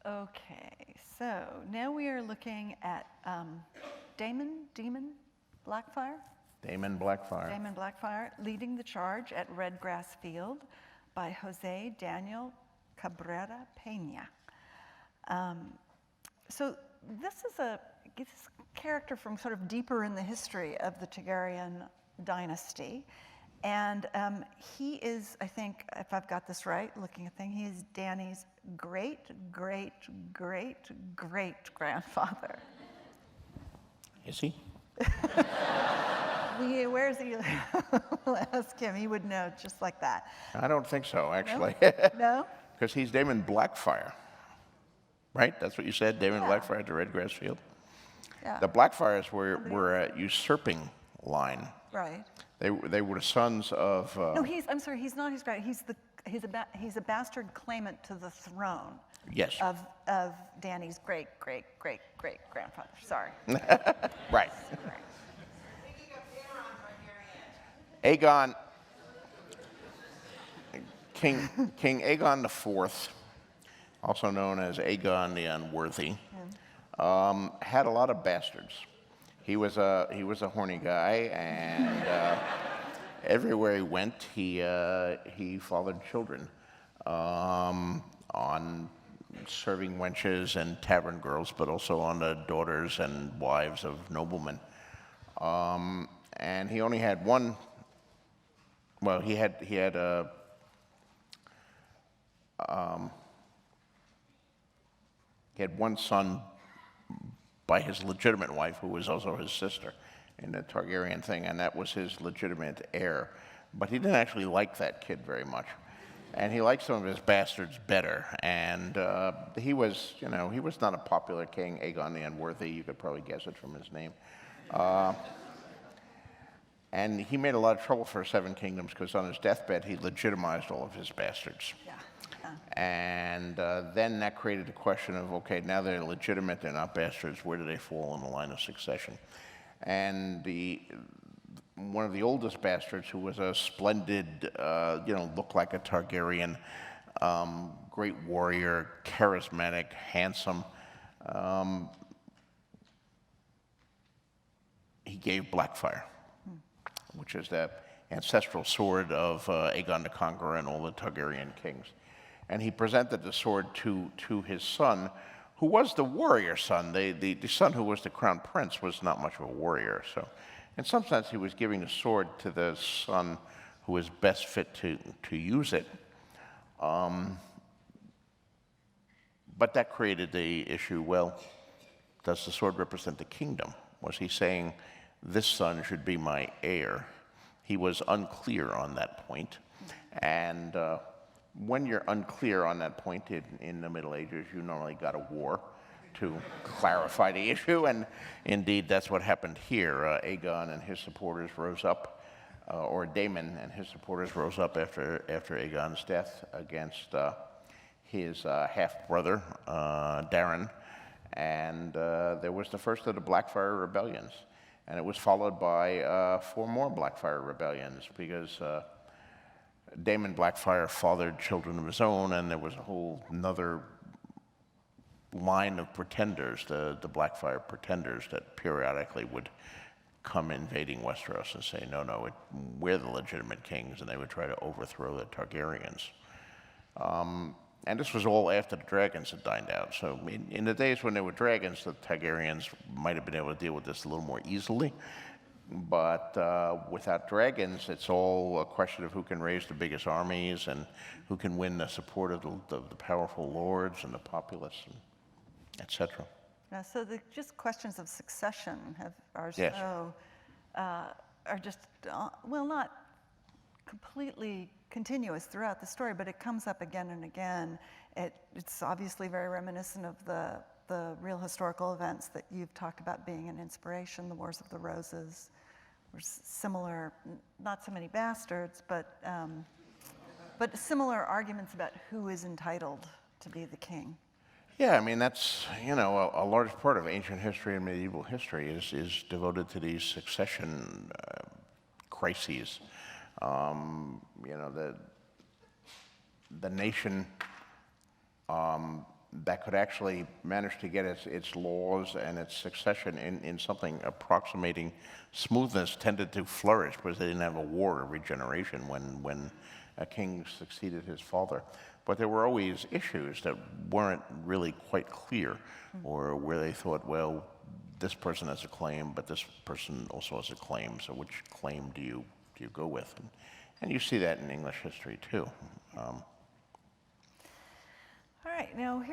Okay, so now we are looking at Daemon Blackfyre? Daemon Blackfyre. Daemon Blackfyre, Leading the Charge at Red Grass Field by Jose Daniel Cabrera Peña. So this is this character from sort of deeper in the history of the Targaryen dynasty. And he is, I think, if I've got this right, looking at things, he is Dany's great-great-great-great-grandfather. Is he? Where is he? We'll ask him. He would know just like that. I don't think so, actually. No? Because he's Daemon Blackfyre. Right? That's what you said, Daemon Blackfyre at the Red Grass Field? Yeah. The Blackfyres were a usurping line. Right. They were the sons of... No, I'm sorry, he's not his grand. He's a bastard claimant to the throne. Yes. Of Dany's great-great-great-great-grandfather. Sorry. Right. Sorry. Aegon, King Aegon IV, also known as Aegon the Unworthy, had a lot of bastards. He was a horny guy, and everywhere he went, he fathered children on serving wenches and tavern girls, but also on the daughters and wives of noblemen. And he only had one. Well, he had one son by his legitimate wife, who was also his sister in the Targaryen thing, and that was his legitimate heir. But he didn't actually like that kid very much, and he liked some of his bastards better. And he was not a popular king, Aegon the Unworthy. You could probably guess it from his name. And he made a lot of trouble for Seven Kingdoms because on his deathbed, he legitimized all of his bastards. Yeah. And then that created the question of, okay, now they're legitimate, they're not bastards, where do they fall in the line of succession? And one of the oldest bastards, who was a splendid, looked like a Targaryen, great warrior, charismatic, handsome, he gave Blackfyre, which is the ancestral sword of Aegon the Conqueror and all the Targaryen kings. And he presented the sword to his son, who was the warrior son. The son who was the crown prince was not much of a warrior. So in some sense, he was giving the sword to the son who was best fit to use it. But that created the issue, well, does the sword represent the kingdom? Was he saying, this son should be my heir? He was unclear on that point. And when you're unclear on that point in the Middle Ages, you normally got a war to clarify the issue. And indeed, that's what happened here. Aegon and his supporters rose up, or Daemon and his supporters rose up after Aegon's death against his half-brother, Daemon. And there was the first of the Blackfyre rebellions. And it was followed by 4 more Blackfyre rebellions because Daemon Blackfyre fathered children of his own, and there was a whole another line of pretenders, the Blackfyre pretenders, that periodically would come invading Westeros and say, no, we're the legitimate kings, and they would try to overthrow the Targaryens. And this was all after the dragons had died out. So in the days when there were dragons, the Targaryens might have been able to deal with this a little more easily. But without dragons, it's all a question of who can raise the biggest armies and who can win the support of the powerful lords and the populace, etc. Yeah, so just questions of succession are just not completely continuous throughout the story, but it comes up again and again. It's obviously very reminiscent of the real historical events that you've talked about being an inspiration, the Wars of the Roses. Were similar, not so many bastards, but similar arguments about who is entitled to be the king. Yeah, I mean, that's, a large part of ancient history and medieval history is devoted to these succession crises. The nation that could actually manage to get its laws and its succession in something approximating smoothness tended to flourish because they didn't have a war every generation when a king succeeded his father. But there were always issues that weren't really quite clear, or where they thought, well, this person has a claim, but this person also has a claim, so which claim do you go with? And you see that in English history too. All right, now here.